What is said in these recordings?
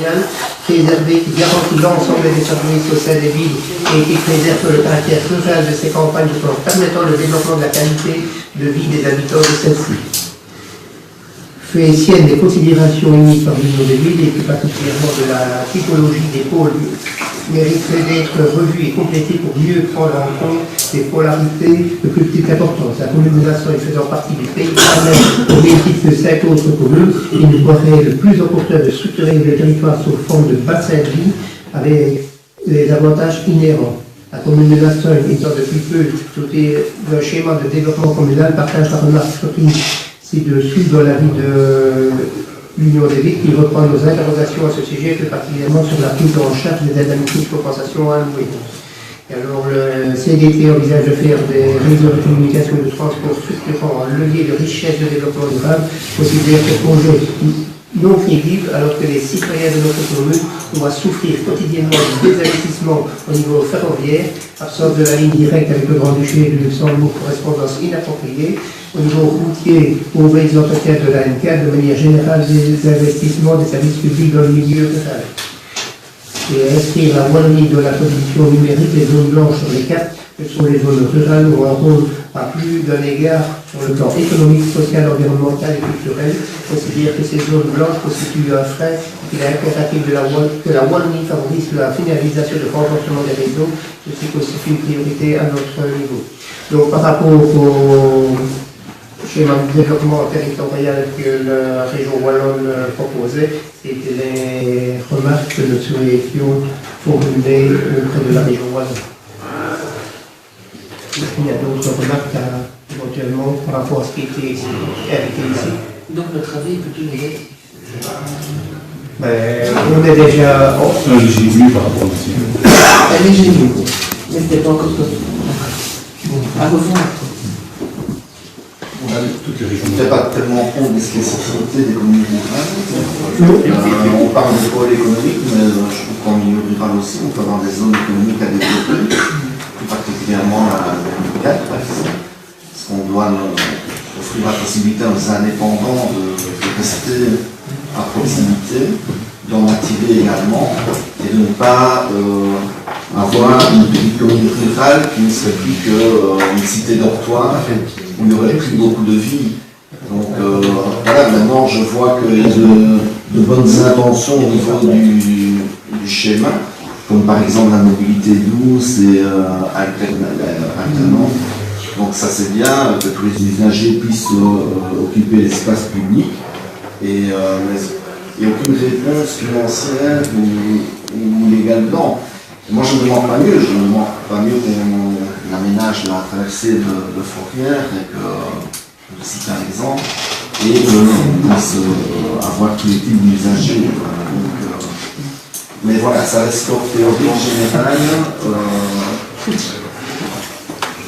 communal préservé qui garantit l'ensemble des services au sein des villes et qui préserve le caractère rural de ces campagnes tout en permettant le développement de la qualité de vie des habitants de celles-ci. Fait sienne des considérations émises par l'Union des villes et plus particulièrement de la typologie des pôles mériterait d'être revue et complétée pour mieux prendre en compte les polarités de plus petite importance. La commune de Nasson faisant partie du pays au même titre que 5 autres communes, il nous paraît le plus opportun de structurer le territoire sous forme de bassin de vie avec les avantages inhérents. La commune de Nasson étant depuis peu dotée d'un schéma de développement communal partage la remarque ci-dessus dans l'avis de l'Union des villes qui reprend nos interrogations à ce sujet, plus particulièrement sur la prise en charge des indemnités de compensation allouées. Et alors le CDT envisage de faire des réseaux de communication et de transport structurant un levier de richesse de développement durable, considère ce projet non crédible alors que les citoyens de notre commune doivent souffrir quotidiennement du désinvestissement au niveau ferroviaire, absence de la ligne directe avec le Grand-Duché de Luxembourg, correspondance inappropriée, au niveau routier, mauvais entretien de la M4, de manière générale des investissements des services publics dans le milieu rural. Et inscrire la Wallonie de la position numérique des zones blanches sur les cartes, que sont les zones rurales, où un rôle à plus d'un égard sur le plan économique, social, environnemental et culturel, considère que ces zones blanches constituent un frein et qu'il est impératif que la Wallonie favorise la finalisation de renforcement des réseaux, ce qui constitue une priorité à notre niveau. Donc par rapport au schéma de développement territorial que la région wallonne proposait, c'était les remarques que nous souhaitions formuler auprès de la région wallonne. Est-ce qu'il y a d'autres remarques éventuellement par rapport à ce qui était ici, Donc notre avis est plutôt négatif. On est déjà... Un léger mieux par rapport à ici. Un léger mieux, mais c'était pas encore tout. À revoir. Toutes les régions. On ne fait pas tellement compte des spécificités des communes rurales. On parle de pôle économique, mais je trouve qu'en milieu rural aussi, on peut avoir des zones économiques à développer, plus particulièrement la M4, parce qu'on doit offrir la possibilité aux indépendants de rester à proximité, d'en activer également, et de ne pas avoir une petite commune rurale qui ne serait plus qu'une cité dortoir, où il n'y aurait plus beaucoup de vie. Donc voilà, maintenant je vois qu'il y a de bonnes intentions au niveau du schéma, comme par exemple la mobilité douce et alternante. Donc ça c'est bien que tous les usagers puissent occuper l'espace public. Et il n'y a aucune réponse financière ou légale dedans. Et moi je ne demande pas mieux, je ne demande pas mieux qu'on aménage la traversée de Fourrière, et que je cite un exemple, et qu'on puisse avoir tous les types d'usagers. Mais voilà, ça reste théorique générale.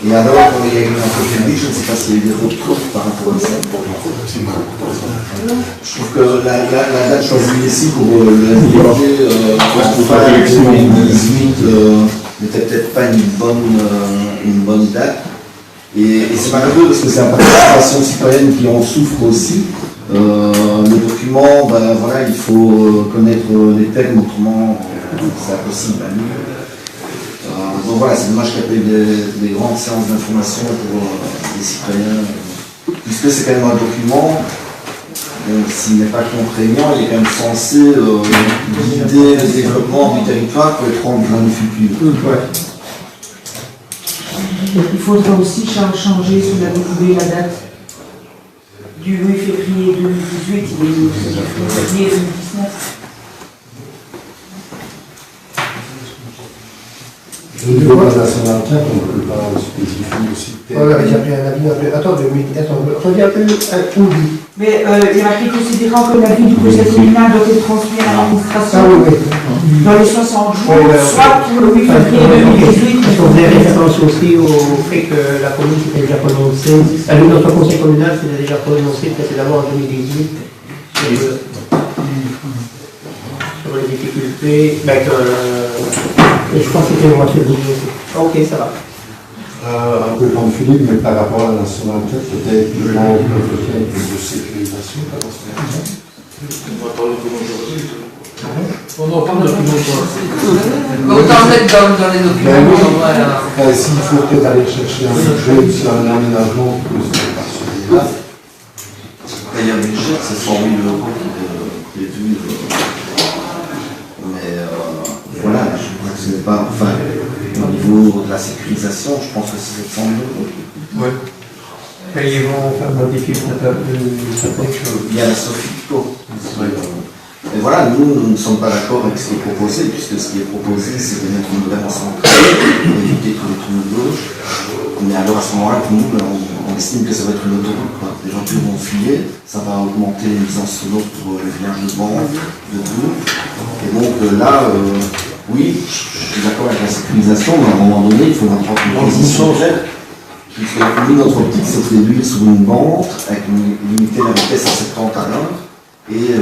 Et alors, pour les réglements publics, je ne sais pas s'il y a eu des retours par rapport à ça. Je trouve que la date choisie ici pour le NDG fin 2018 n'était peut-être pas une bonne date. Et c'est malheureux parce que c'est la participation citoyenne qui en souffre aussi. Le document, ben, voilà, il faut connaître les termes, autrement c'est impossible à lire. Donc voilà, c'est dommage qu'il n'y ait pas eu des grandes séances d'information pour les citoyens, puisque c'est quand même un document, s'il n'est pas contraignant, il est quand même censé guider le développement du territoire pour être en plein du futur. Ouais. Il faudra aussi changer, si vous avez trouvé la date du 8 février 2018, il est février 2019. Au niveau de la nationale 4, on ne peut pas spécifier aussi. Voilà, j'ai pris un avis. Attends, reviens un peu où dit. Mais il y a marqué considérant que l'avis du conseil communal doit être transmis à l'administration dans les 60 jours, soit pour le 8 février 2018. Parce qu'on faisait référence aussi au fait que la commune s'était déjà prononcée, notre conseil communal s'était déjà prononcé précédemment en 2018 sur les difficultés. Je pense que c'était le mois de février. Ok, ça va. Un peu comme Philippe, mais par rapport à la nationale 4, peut-être plus long de sécurisation. On va parler de aujourd'hui. On en parle depuis longtemps. Autant mettre dans les documents. Oui. S'il faut peut-être aller chercher un budget sur un aménagement plus particulier. Il y a un budget, c'est 100 000 € qui est prévu. Mais voilà, je crois que ce n'est pas. Enfin, au niveau de la sécurisation, je pense que c'est 700 000 €. Oui. Et ils vont faire modifier certaines choses. Il y a la Sofico. Et voilà, nous ne sommes pas d'accord avec ce qui est proposé, puisque ce qui est proposé, c'est de mettre une nouvelle centrale pour éviter tous les tunnels de gauche. Mais alors à ce moment-là, pour nous, on estime que ça va être une autoroute. Les gens qui vont fuyer, ça va augmenter les nuisances sonores pour les villages de banc, de tout. Et donc là, oui, je suis d'accord avec la sécurisation, mais à un moment donné, il faudra prendre une position claire. Puisque nous, notre optique, c'est de réduire sur une bande, avec limiter la vitesse à 70 à l'heure, et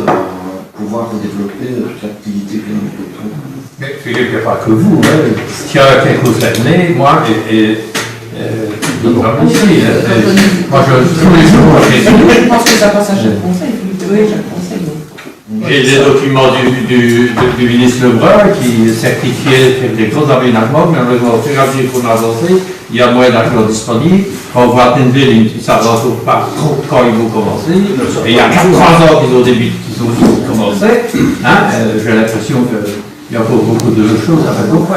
pouvoir développer toute l'activité économique autour. Mais Philippe, il n'y a pas que vous. Hein. S'il y a quelque chose à mener, moi, d'autres aussi. Moi, tous les jours, Je pense que ça passe à chaque conseil. Oui, chaque conseil. j'ai des documents du ministre Lebrun qui certifiait des gros aménagements, mais au fur et à mesure qu'on a avancé, il y a moins d'argent disponible. Quand on voit Attenville, ils ne savent pas trop quand ils vont commencer. Et il y a 3 ans qu'ils ont commencé. Hein, j'ai l'impression qu'il y a encore beaucoup de choses à faire. Donc, ouais.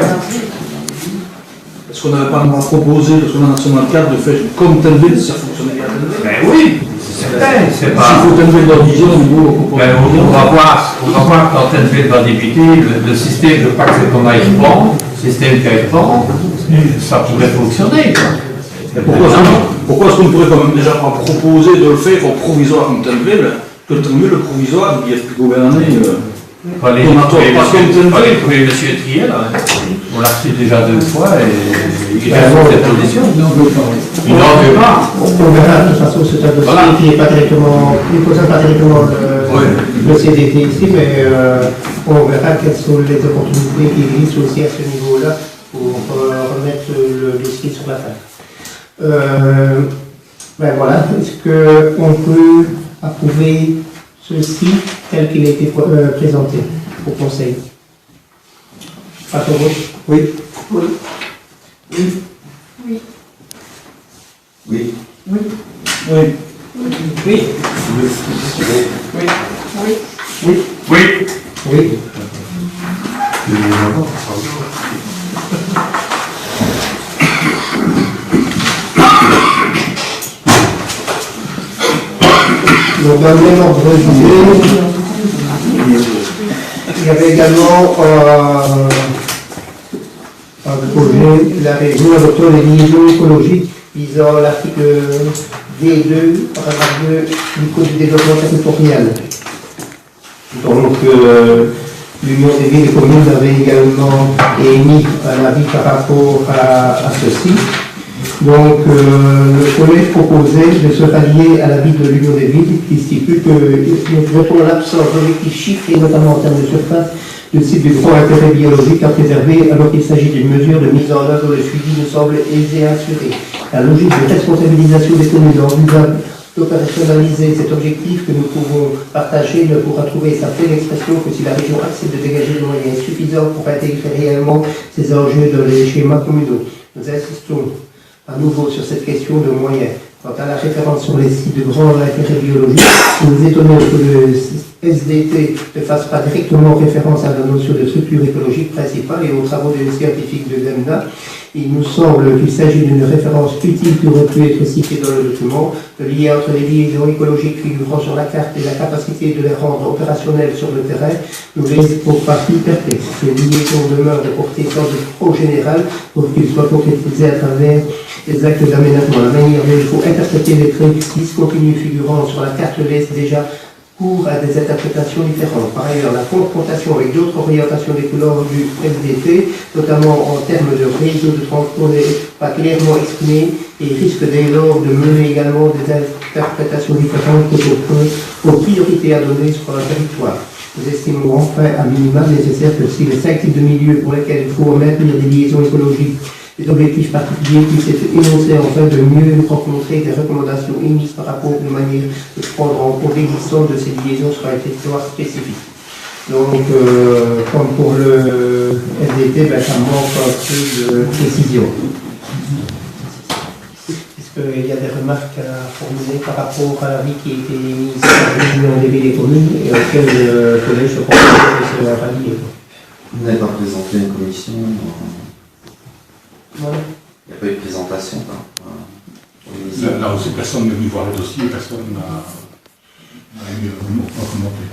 Est-ce qu'on n'avait pas proposé, parce qu'on a National 4, de faire comme Tenville, si ça fonctionnait bien Tenville? Ben oui, c'est certain, c'est pas. S'il faut Tenville dans 10 ans, au niveau Ben, on va voir quand Tenville va débuter, le système, je crois que c'est comme Airport, le système qu'Airport, ça pourrait fonctionner. Quoi. Pourquoi est-ce qu'on ne pourrait quand même déjà pas proposer de le faire au provisoire comme Tenville, que le provisoire, il y a plus gouverné. Parce que trouver M. Triel, on l'a reçu déjà 2 fois et il a fait cette position. Il n'en veut pas. On verra de toute façon, c'est un dossier qui n'est pas directement, qui ne concerne pas directement le CDT ici, mais on verra quelles sont les opportunités qui existent aussi à ce niveau-là pour remettre le dossier sur la table. Ben voilà, est-ce qu'on peut approuver ceci tel qu'il a été présenté au Conseil? Oui. Oui. Oui. Oui. Oui. Oui. Oui. Oui. Oui. Oui. Oui. Oui. Donc, dans le même ordre d'idée, il y avait également un projet, la région adoptant les liaisons écologiques visant l'article D2, paragraphe 2 du Code du développement territorial. Donc, l'Union des villes et communes avait également émis un avis par rapport à ceci. Donc, le collège proposait de se rallier à l'avis de l'Union des villes qui stipule que pour l'absence d'objectifs chiffrés, notamment en termes de surface, de sites de grand intérêt biologique à préserver, alors qu'il s'agit d'une mesure de mise en œuvre dont le suivi nous semble aisé à assurer. La logique de responsabilisation des communes envisage d'opérationnaliser cet objectif que nous pouvons partager ne pourra trouver sa pleine expression que si la région accepte de dégager des moyens suffisants pour intégrer réellement ces enjeux dans les schémas communaux. Nous insistons à nouveau sur cette question de moyens. Quant à la référence sur les sites de grand intérêt biologique, nous nous étonnons que le SDT ne fasse pas directement référence à la notion de structure écologique principale et aux travaux des scientifiques de l'EMNA. Il nous semble qu'il s'agit d'une référence utile qui aurait pu être citée dans le document. Le lien entre les liaisons écologiques figurant sur la carte et la capacité de les rendre opérationnelles sur le terrain nous laisse pour partie perplexe. Ces liaisons demeurent de portée tant de trop générale pour qu'ils soient concrétisés à travers les actes d'aménagement. La manière dont il faut interpréter les traits discontinus figurant sur la carte laisse déjà cours à des interprétations différentes. Par ailleurs, la confrontation avec d'autres orientations découlant du SDT, notamment en termes de réseau de transport, n'est pas clairement exprimée et risque dès lors de mener également des interprétations différentes aux priorités à donner sur un territoire. Nous estimons enfin à minima nécessaire que si les 5 types de milieux pour lesquels il faut maintenir des liaisons écologiques, des objectifs particuliers puissent être énoncés afin de mieux rencontrer des recommandations émises par rapport aux manières de prendre en compte l'existence de ces liaisons sur un territoire spécifique. Donc, comme pour le SDT, ça manque un peu de précision. Est-ce qu'il y a des remarques à formuler par rapport à l'avis qui a été émis par l'Union des villes et communes et auquel le collège se propose de se rallier? Vous n'avez pas présenté une commission. Voilà. Il n'y a pas eu de présentation. Là aussi, personne n'est venu voir le dossier, personne n'a eu un mot à commenter.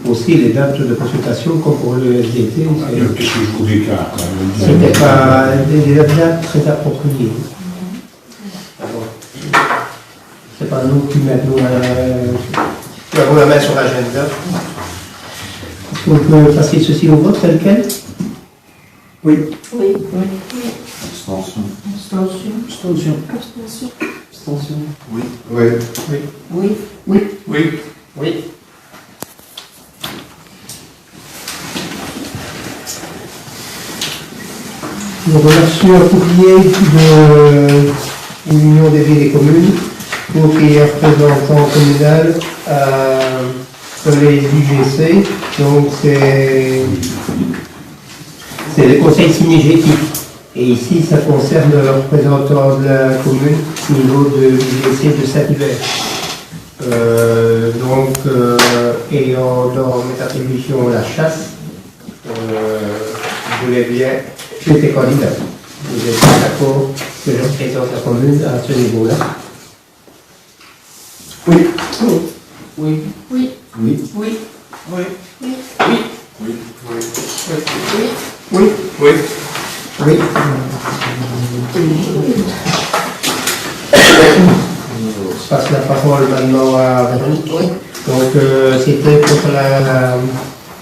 Aussi, les dates de consultation, comme pour le SDT, Il y a quelques jours d'écart. c'était pas des dates très appropriées. C'est pas nous qui mettons la main sur l'agenda. Est-ce qu'on peut passer ceci au vote tel quel? Oui. Abstention. Abstention. Abstention. Oui. Oui. Oui. Oui. Oui. Nous avons reçu un courrier de l'Union des villes et communes pour qu'il y ait un représentant communal sur les UGC. Donc c'est le conseil synergétique. Et ici, ça concerne le représentant de la commune au niveau de l'UGC de Saint-Hiver. Ayant dans mes attributions la chasse, je voulais bien, j'étais candidat. Vous êtes d'accord que je représente la commune à ce niveau-là? Oui. Oui. Oui. Oui. Oui. Oui. Oui. Oui. Oui. Oui. Oui. Je passe la parole maintenant à Véronique. Oui. Donc, c'était pour la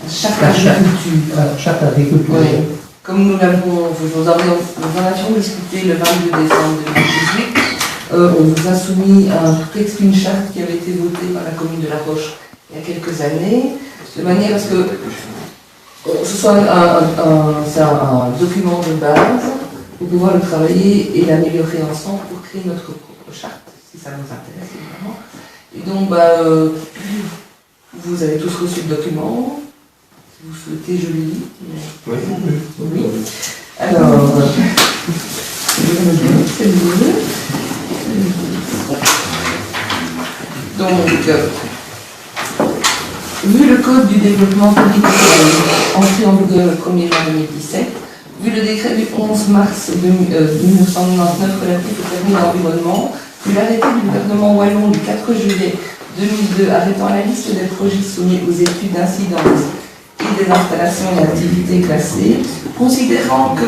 Chaque La chasse. agriculture. chaque agriculture. Oui. Comme nous en avions discuté le 22 décembre 2018, on vous a soumis un texte, une charte qui avait été votée par la commune de La Roche il y a quelques années, de manière à ce que ce soit un document de base pour pouvoir le travailler et l'améliorer ensemble pour créer notre propre charte, si ça nous intéresse évidemment. Et donc, vous avez tous reçu le document. Si vous souhaitez, je le lis. Oui. Oui. Alors, c'est mieux. Donc, vu le Code du développement territorial entré en vigueur le 1er juin 2017, vu le décret du 11 mars 1999 relatif au permis d'environnement, vu l'arrêté du gouvernement wallon du 4 juillet 2002 arrêtant la liste des projets soumis aux études d'incidence et des installations et activités classées, considérant que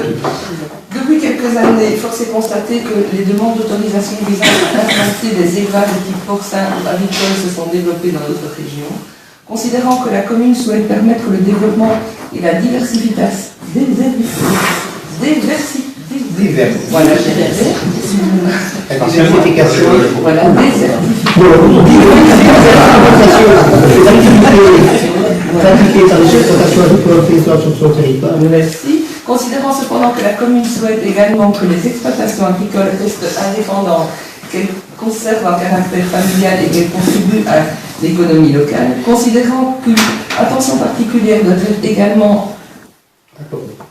depuis quelques années, force est constater que les demandes d'autorisation visant à implanter des élevages de type porcin ou avicole se sont développées dans notre région, considérant que la commune souhaite permettre le développement et la diversification voilà, Diversification. voilà, par les exploitations agricoles présentes sur son territoire. Merci. Considérant cependant que la commune souhaite également que les exploitations agricoles restent indépendantes, qu'elles conservent un caractère familial et qu'elles contribuent à l'économie locale, considérant qu'une attention particulière doit être également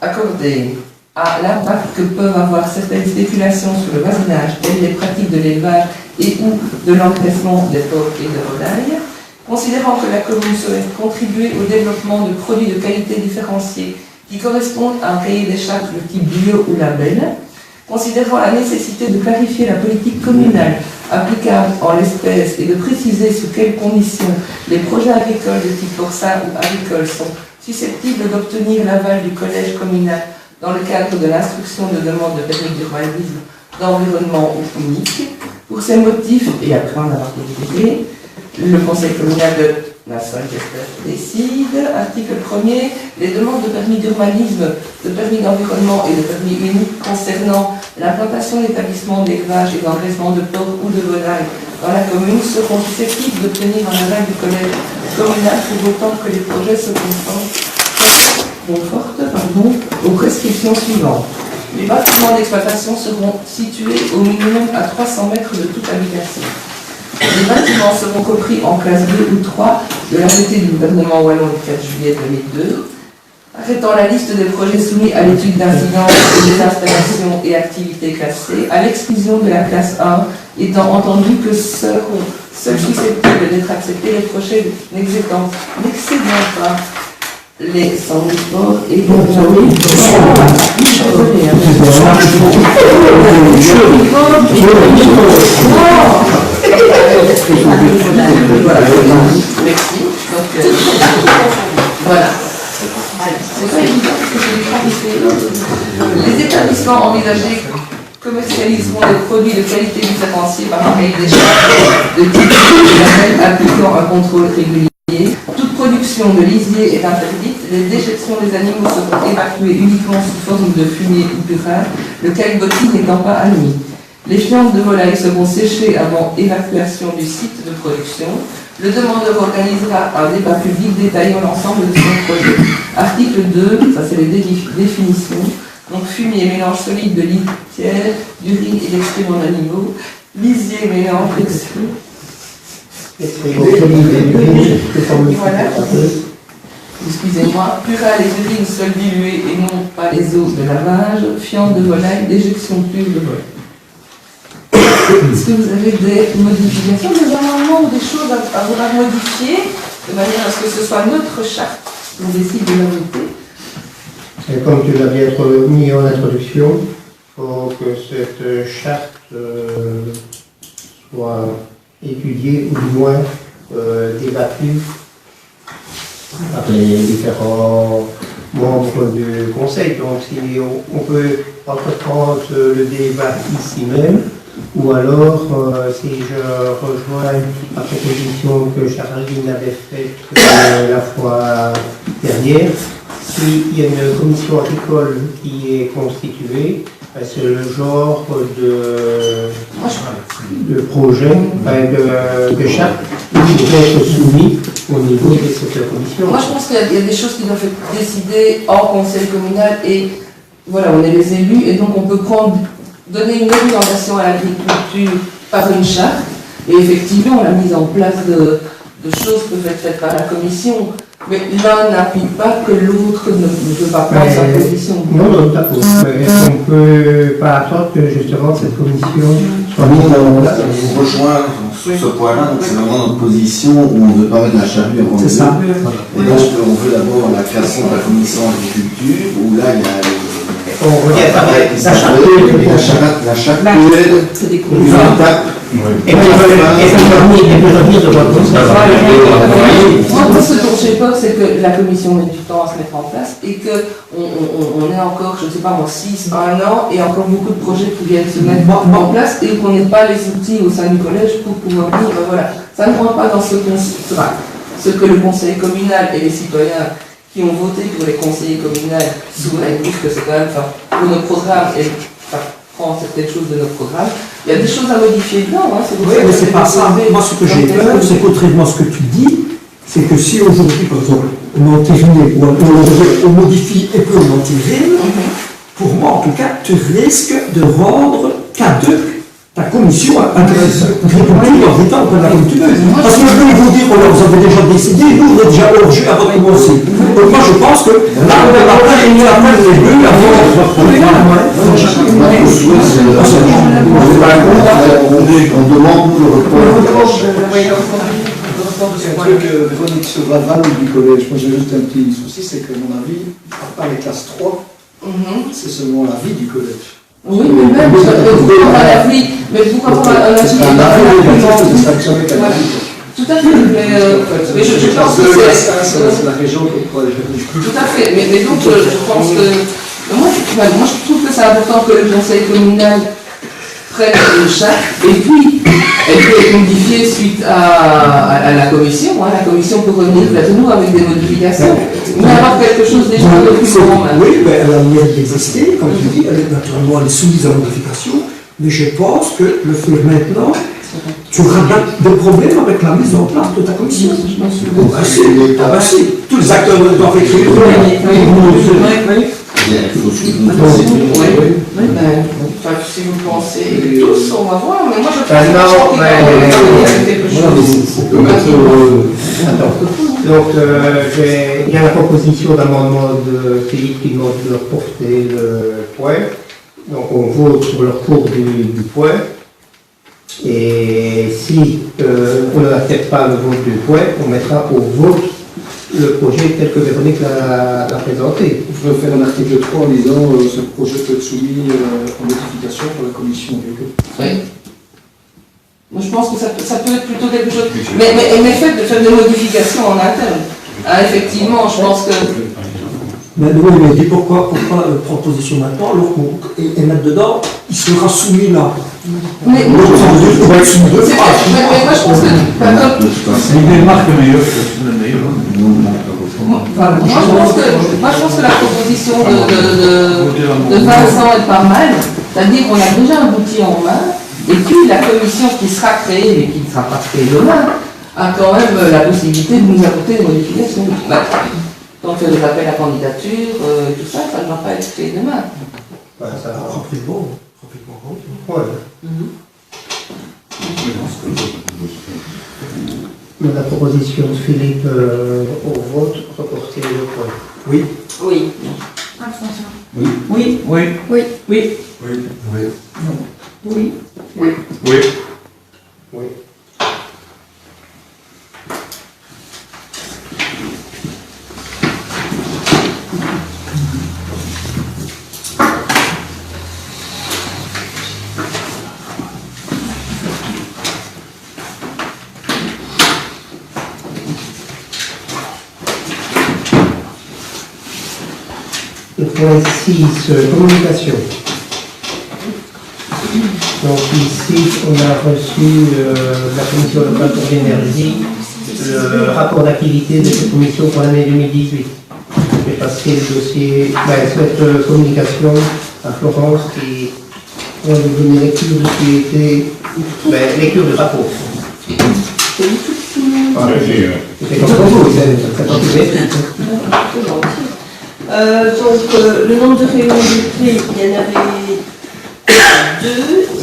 accordée à l'impact que peuvent avoir certaines spéculations sur le voisinage, telles les pratiques de l'élevage et ou de l'engraissement des porcs et de volailles, considérant que la commune souhaite contribuer au développement de produits de qualité différenciée qui correspondent à un cahier des charges de type bio ou label, considérant la nécessité de clarifier la politique communale applicable en l'espèce et de préciser sous quelles conditions les projets agricoles de type porcin ou agricole sont susceptibles d'obtenir l'aval du collège communal dans le cadre de l'instruction de demande de permis d'urbanisme, d'environnement ou unique. Pour ces motifs, et après en avoir discuté, le conseil communal de la Sainte-Esther décide, article 1er, les demandes de permis d'urbanisme, de permis d'environnement et de permis unique concernant l'implantation d'établissements d'élevage et d'engraissement de porcs ou de volailles dans la commune seront susceptibles d'obtenir un aval du collège communal pour autant que les projets se confortent aux prescriptions suivantes. Les bâtiments d'exploitation seront situés au minimum à 300 mètres de toute habitation. Les bâtiments seront compris en classe 2 ou 3 de l'arrêté du gouvernement wallon du 4 juillet 2002, arrêtant la liste des projets soumis à l'étude d'incidence des installations et activités classées, à l'exclusion de la classe 1, étant entendu que seuls susceptibles d'être acceptés les projets n'excédant pas les 100 000 ports et les 100 000 Merci. Donc, voilà. C'est pas évident parce que c'est des clarifiés. Les établissements envisagés commercialiseront des produits de qualité différenciée par un cahier des charges de type label appliquant un contrôle régulier. Toute production de lisier est interdite. Les déjections des animaux seront évacuées uniquement sous forme de fumier ou purin, le caillebotis n'étant pas admis. Les fientes de volaille seront séchées avant évacuation du site de production. Le demandeur organisera un débat public détaillant l'ensemble de son projet. Article 2, ça c'est les définitions. Donc fumier, mélange solide de litière, d'urine et d'excréments d'animaux. Lisier, mélange d'excréments. Voilà. Excusez-moi. Purin, les urines seules diluées et non pas les eaux de lavage. Fientes de volaille, déjection pure de volaille. Est-ce que vous avez des modifications, des amendements ou des choses à vouloir modifier de manière à ce que ce soit notre charte qu'on décide de la voter? Et comme tu l'as bien mis en introduction, il faut que cette charte soit étudiée ou du moins débattue par les différents membres du Conseil. Donc si on peut entreprendre le débat ici même, ou alors si je rejoins la proposition que Charline avait faite la fois dernière, s'il y a une commission agricole qui est constituée, c'est le genre de projet, de charte qui doit être soumis au niveau de cette commission. Moi je pense qu'il y a des choses qui doivent être décidées en conseil communal et voilà, on est les élus et donc on peut donner une orientation à l'agriculture par une charte et effectivement la mise en place de choses peuvent être faites par la commission. Mais l'un n'appuie pas que l'autre ne peut pas prendre sa position. Non, d'accord. Est-ce qu'on ne peut pas attendre que justement cette commission soit mise en place? On rejoint sur ce point-là, donc c'est vraiment notre position où on ne veut pas mettre la charrue avant le ça. Et donc on veut d'abord la création de la commission agriculture, où là il y a on regarde pareil, la charte C'est des une étape. et peut revenir de votre Moi, ce dont j'ai peur, c'est que la commission met du temps à se mettre en place et qu'on est encore, je ne sais pas moi, 6, 1 an et encore beaucoup de projets qui viennent se mettre en place et qu'on n'ait pas les outils au sein du collège pour pouvoir dire, ben voilà, ça ne rentre pas dans ce que le conseil communal et les citoyens qui ont voté pour les conseillers communaux souhaitent, puisque c'est quand même, pour nos programmes et ça prend certaines choses de notre programme. Il y a des choses à modifier dedans. Hein, oui, mais c'est pas ça. Moi, ce que j'ai peur, c'est contrairement à ce que tu dis, c'est que si aujourd'hui, par exemple, on entérinait ou on modifie et puis on entérine, pour moi, en tout cas, tu risques de rendre caduque ta commission agriculture en état auprès de la culture. Parce que je vais vous dire, vous avez déjà décidé, nous, on est déjà hors jeu avant de commencer. Donc moi, je pense que là, on va pas réunir la peine des deux, on demande nous le report. C'est un truc, Véronique, sur la vanne du collège. Moi, j'ai juste un petit souci, c'est que, à mon avis, à part les classes 3, c'est seulement la vie du collège. Oui, mais même, pourquoi pas la vie, mais pourquoi pas un avis tout à fait, mais je pense que c'est la région qui pourrait le tout à fait, mais donc je pense que moi je trouve que c'est important que le conseil communal prenne une charte et puis elle peut être modifiée suite à la commission. La commission peut revenir vers nous avec des modifications, mais avoir quelque chose déjà de plus grand. Oui, mais elle a le mérite d'exister, comme tu dis, naturellement elle est soumise à modification, mais je pense que le faire maintenant, tu auras des problèmes avec la mise en place de ta commission. Je m'en suis si, tous les acteurs doivent écrire. dire, il faut suivre nos Oui, procédures. oui, ben, enfin, si vous pensez tous, on va voir, mais moi je pense Ah, non, franchement qu'il mais- va y quelque chose. Attends. Donc, il y a la proposition d'amendement de Philippe qui demande de reporter le point. Donc, on vote sur le recours du point. Et si on n'accepte pas le vote du point, on mettra au vote le projet tel que Véronique l'a présenté. Je vais faire un article 3 en disant ce projet peut être soumis en notification par la commission. Oui. Moi, je pense que ça peut être plutôt quelque chose. Mais faites des modifications en interne. Ah, effectivement, je pense que. Mais oui, mais dis pourquoi proposition maintenant, alors et mettre dedans, il sera soumis là. Mais Donc, ça veut dire qu'il va être soumis deux fois. mais moi, je pense que. De toute façon, L'idée marque meilleure que le meilleur. Moi, je pense que la proposition de Vincent est pas mal. C'est-à-dire qu'on a déjà un outil en main, et puis la commission qui sera créée, mais qui ne sera pas créée demain, a quand même la possibilité de nous apporter des modifications. Tant que les appels à candidature, tout ça, ça ne va pas être fait demain. Voilà, ça va. Rapidement. Ouais. Donc, la proposition de Philippe au vote, reporter le point. Oui. Oui. Abstention. Oui. Oui. Oui. Oui. Oui. Oui. Oui. Oui. Le point 6, communication. Donc ici, on a reçu la commission locale pour l'énergie, le rapport d'activité de cette commission pour l'année 2018. Je vais passer le dossier, cette communication à Florence qui va nous donner lecture de ce qui était, lecture du rapport. C'est comme vous, c'est pas tout bête. Le nombre de réunions de clés, il y en avait 2,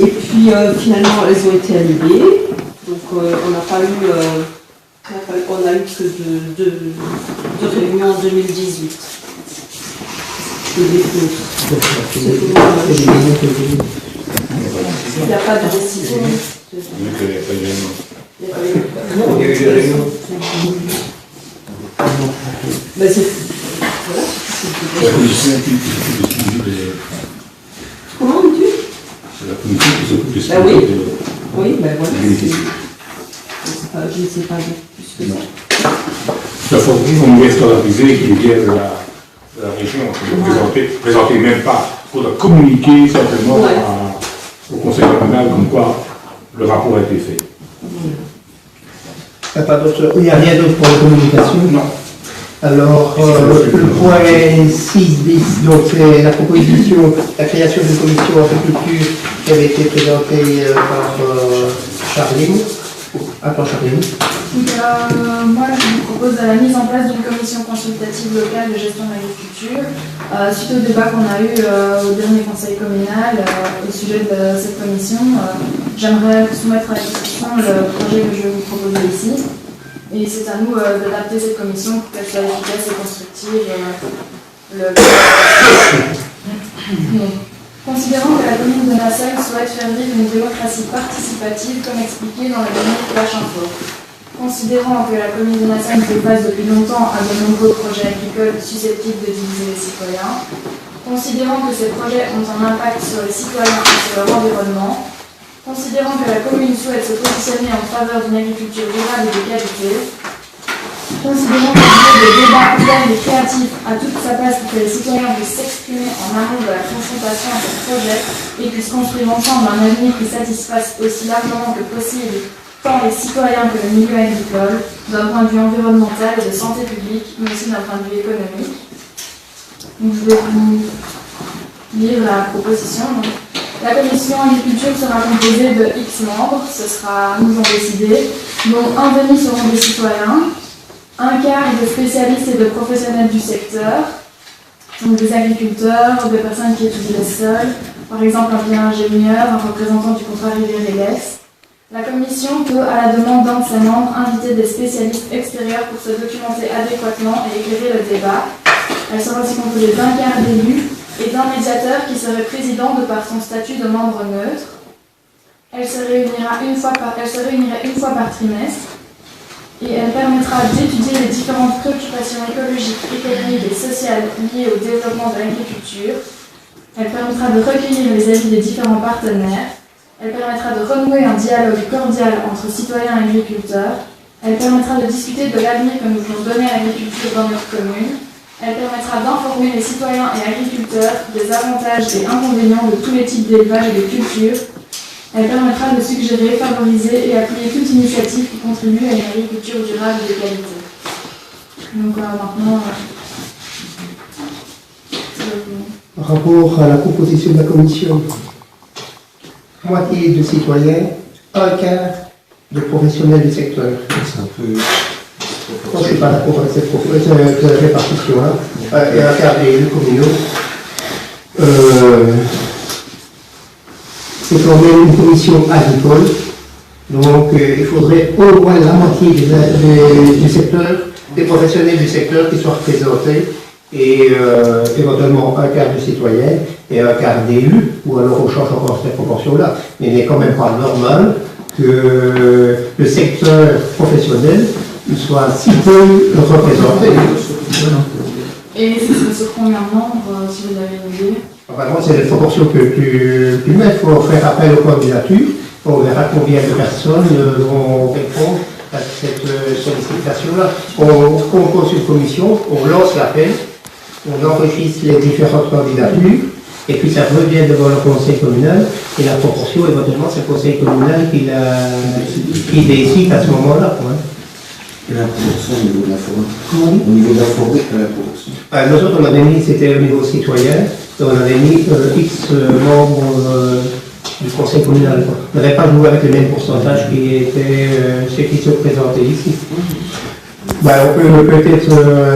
et puis finalement elles ont été annulées. Donc on n'a pas eu, on a eu que deux réunions en 2018. Il n'y a pas de décision. Non, il y a eu des réunions. Ben, c'est... Comment dis-tu? C'est la commission qui s'occupe de ça. Oui. Oui, ben voilà. Je ne sais pas plus que ça. Il faut nous régulariser qui vient de la région. Ne présenter même pas. Il faudra communiquer certainement au conseil communal comme quoi le rapport a été fait. Il n'y a rien d'autre pour la communication? Non. Alors, le point 6 bis, donc c'est la proposition, la création d'une commission agriculture qui avait été présentée par Charline. Attends, Charline. Moi, je vous propose la mise en place d'une commission consultative locale de gestion de l'agriculture. Suite au débat qu'on a eu au dernier conseil communal au sujet de cette commission, j'aimerais soumettre à la discussion le projet que je vais vous proposer ici. Et c'est à nous d'adapter cette commission pour qu'elle soit efficace et constructive. Considérant que la commune de Nassau souhaite faire vivre une démocratie participative comme expliqué dans le dernier Flash Info. Considérant que la commune de Nassau fait face depuis longtemps à de nombreux projets agricoles susceptibles de diviser les citoyens. Considérant que ces projets ont un impact sur les citoyens et sur leur environnement. Considérant que la commune souhaite se positionner en faveur d'une agriculture durable et de qualité, considérant que le débat ouvert et créatif a toute sa place pour que les citoyens puissent s'exprimer en amont de la confrontation à ce projet et puissent construire ensemble un avenir qui satisfasse aussi largement que possible tant les citoyens que le milieu agricole, d'un point de vue environnemental et de santé publique, mais aussi d'un point de vue économique. Donc, je vais vous lire la proposition. La commission agriculture sera composée de X membres, ce sera nous en décider, dont un demi seront des citoyens, un quart de spécialistes et de professionnels du secteur, Donc des agriculteurs, des personnes qui étudient les sols, par exemple un bio-ingénieur, un représentant du contrat Rivière et l'Est. La commission peut, à la demande d'un de ses membres, inviter des spécialistes extérieurs pour se documenter adéquatement et éclairer le débat. Elle sera aussi composée d'un quart d'élus et d'un médiateur qui serait président de par son statut de membre neutre. Elle se réunirait une fois par trimestre et elle permettra d'étudier les différentes préoccupations écologiques, économiques et sociales liées au développement de l'agriculture. Elle permettra de recueillir les avis des différents partenaires. Elle permettra de renouer un dialogue cordial entre citoyens et agriculteurs. Elle permettra de discuter de l'avenir que nous voulons donner à l'agriculture dans notre commune. Elle permettra d'informer les citoyens et agriculteurs des avantages et inconvénients de tous les types d'élevage et de culture. Elle permettra de suggérer, favoriser et appuyer toute initiative qui contribue à une agriculture durable et de qualité. Donc maintenant, Par rapport à la composition de la commission, moitié de citoyens, un quart de professionnels du secteur. C'est un peu... Moi, je ne suis pas d'accord avec cette répartition-là. Et un quart des élus communaux. C'est quand même une commission agricole. Donc, il faudrait au moins la moitié du secteur, des professionnels du secteur qui soient représentés. Et éventuellement un quart de citoyens et un quart d'élus, ou alors on change encore cette proportion-là. Mais il n'est quand même pas normal que le secteur professionnel soit si peu représenté. et c'est sur combien de membres, si vous avez une idée? Apparemment, c'est les proportions que tu mets. Il faut faire appel aux candidatures. On verra combien de personnes vont répondre à cette sollicitation-là. On compose une commission, on lance l'appel. On enregistre les différentes candidatures, et puis ça revient devant le conseil communal, et la proportion, éventuellement, c'est le conseil communal qui décide à ce moment-là. Et la proportion au niveau de la forêt? Au niveau de la forêt, la proportion? Nous autres, on avait mis, c'était au niveau citoyen, on avait mis X membres du conseil communal. On n'avait pas joué avec les mêmes pourcentages qui étaient ceux qui se présentaient ici. On peut peut-être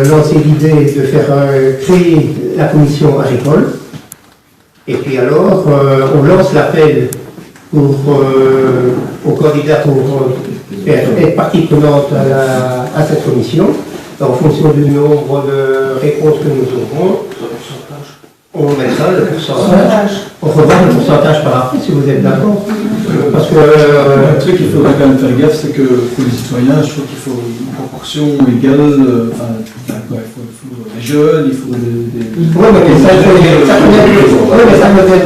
lancer l'idée de faire créer la commission agricole. Et puis alors, on lance l'appel aux candidats pour être partie prenante à cette commission. En fonction du nombre de réponses que nous aurons, on mettra le pourcentage. On revoit le pourcentage par après, si vous êtes d'accord. Parce que un truc qu'il faudrait quand même faire gaffe, c'est que pour les citoyens, je trouve qu'il faut une proportion égale. Il faut des jeunes, il faut des... Oui, mais ça me fait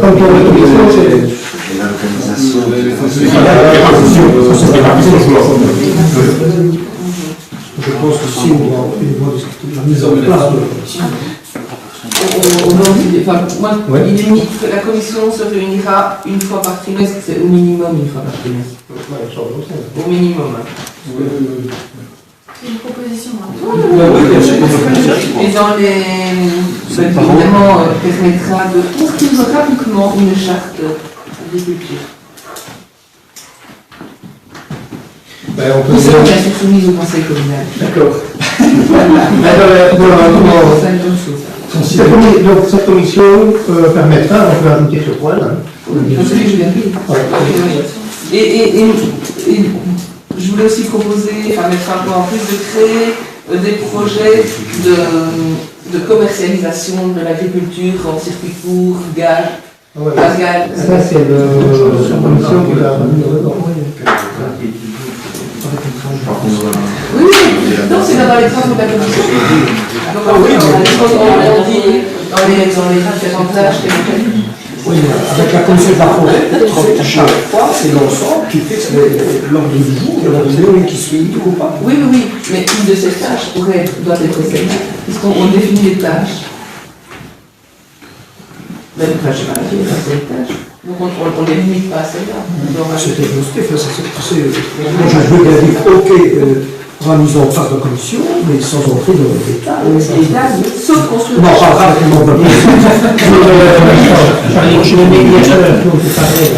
comme pour les commissions, c'est... Je pense que si on doit discuter de la mise en place de la commission. Moi, il limite que la commission se réunira une fois par trimestre, c'est au minimum une fois par trimestre. Au minimum. C'est une proposition. Et dans les... évidemment, permettra de construire rapidement une charte d'agriculture. On peut Qui sera bien sûr soumise au conseil communal. D'accord. Donc cette commission permettra, on peut ajouter ce point là. Celui que je viens de dire. Et je voulais aussi proposer, mettre un point en plus, de créer des projets de commercialisation de l'agriculture en circuit court, gaz, gaz. Ça c'est la commission qui l'a Oui, non, c'est dans les travaux de la commission. Donc, on l'a dit dans les différentes tâches. Oui, avec la commission de la forêt, chaque fois, c'est l'ensemble qui fixe l'ordre du jour et la réunion qui suit ou pas. Oui, mais une de ces tâches doit être celle-là, puisqu'on définit les tâches. Même quand je vais arriver à cette tâche. Donc on ne les limite pas à celle-là. C'était positif, moi je veux bien dire, ok, pour la mise en place de la commission, mais sans entrer dans les détails. Sauf construire. Non, pas rapidement. Je le médiateur, donc c'est pareil.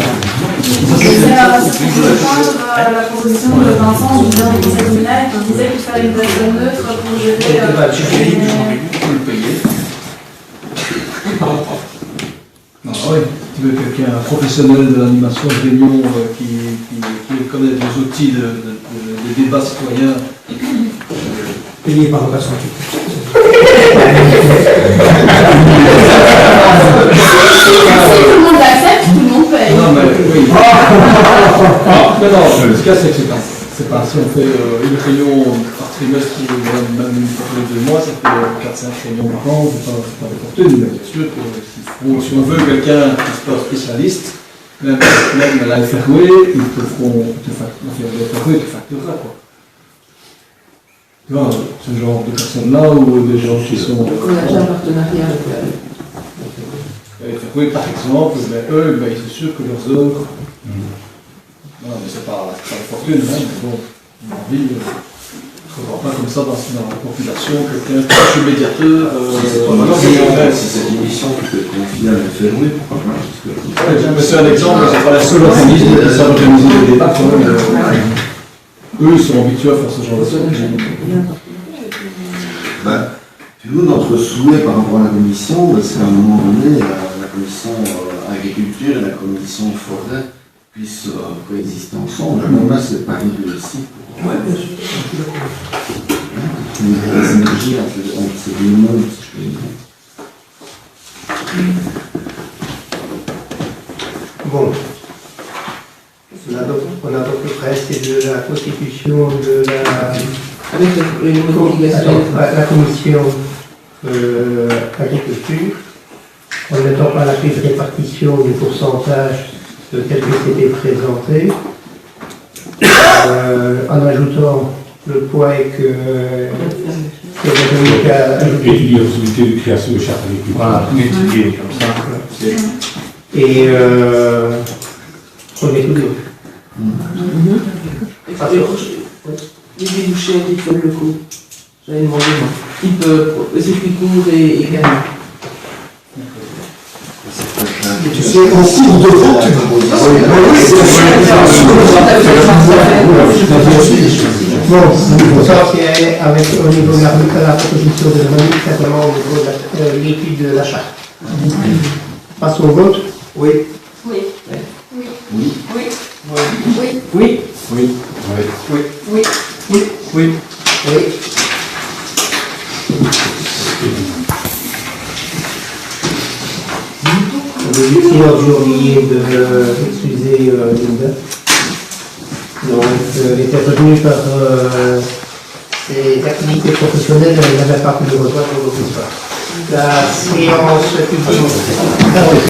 C'est prendre la proposition de Vincent du conseil communal qui disait qu'il fallait une personne neutre pour gérer. oui. Tu veux quelqu'un, un professionnel de l'animation de réunion qui connaît les outils de débat citoyen. Payé par le patron. Si tout le monde accepte, tout le monde paye. Non, mais oui. Non, ce cas, c'est pas si on fait une réunion par trimestre ou même une fois tous les 2 mois, ça fait 4-5 réunions par an, c'est pas de fortune, mais bien sûr que si on veut quelqu'un qui soit spécialiste, même à la FRW, ils te feront, la FRW te facturera, quoi. Tu vois, ce genre de personnes-là ou des gens qui sont. On a déjà un partenariat avec la FRW, par exemple, mais eux, c'est sûr que leurs œuvres. Non, mais c'est pas la fortune, hein, mais bon, on a envie, je ne vois pas comme ça dans la population, quelqu'un qui est médiateur. Si cette émission qui peut être confiée à la FRW, pourquoi pas? C'est un exemple, c'est pas la seule organisme qui savent organiser des débats, quand même. Eux, ils sont habitués à faire ce genre de choses. Nous, notre souhait par rapport à la commission, c'est qu'à un moment donné, la commission agriculture et la commission forêt puissent coexister ensemble. Là, c'est pas une aussi. Oui, bien sûr. Une synergie entre ces deux mondes, si je peux dire. Bon. On a donc le principe de la constitution de la. avec les nouvelles obligations. La commission agriculture, en ne mettant pas la clé de répartition du pourcentage tel que c'était présenté, en ajoutant le point que Dominique a ajouté. Étudier la possibilité de création de chaque agriculteur. Voilà, étudier comme ça. Et on est tous deux. Les débouchés agricoles locaux. J'avais demandé moi. Type circuit court et gagnant. C'est en cours de route. Bon, ça c'est avec au niveau de la proposition de Dominique, simplement au niveau de l'étude de la charte. Passe au vote. Oui. Oui. Oui. Oui. Oui. Oui. Oui. Oui. Oui. Oui. Oui. Oui. Si j'ai oublié d'excuser Linda. Donc, elle était retenue par ses activités professionnelles, elle n'avait pas pu le rejoindre au soir. La séance publique.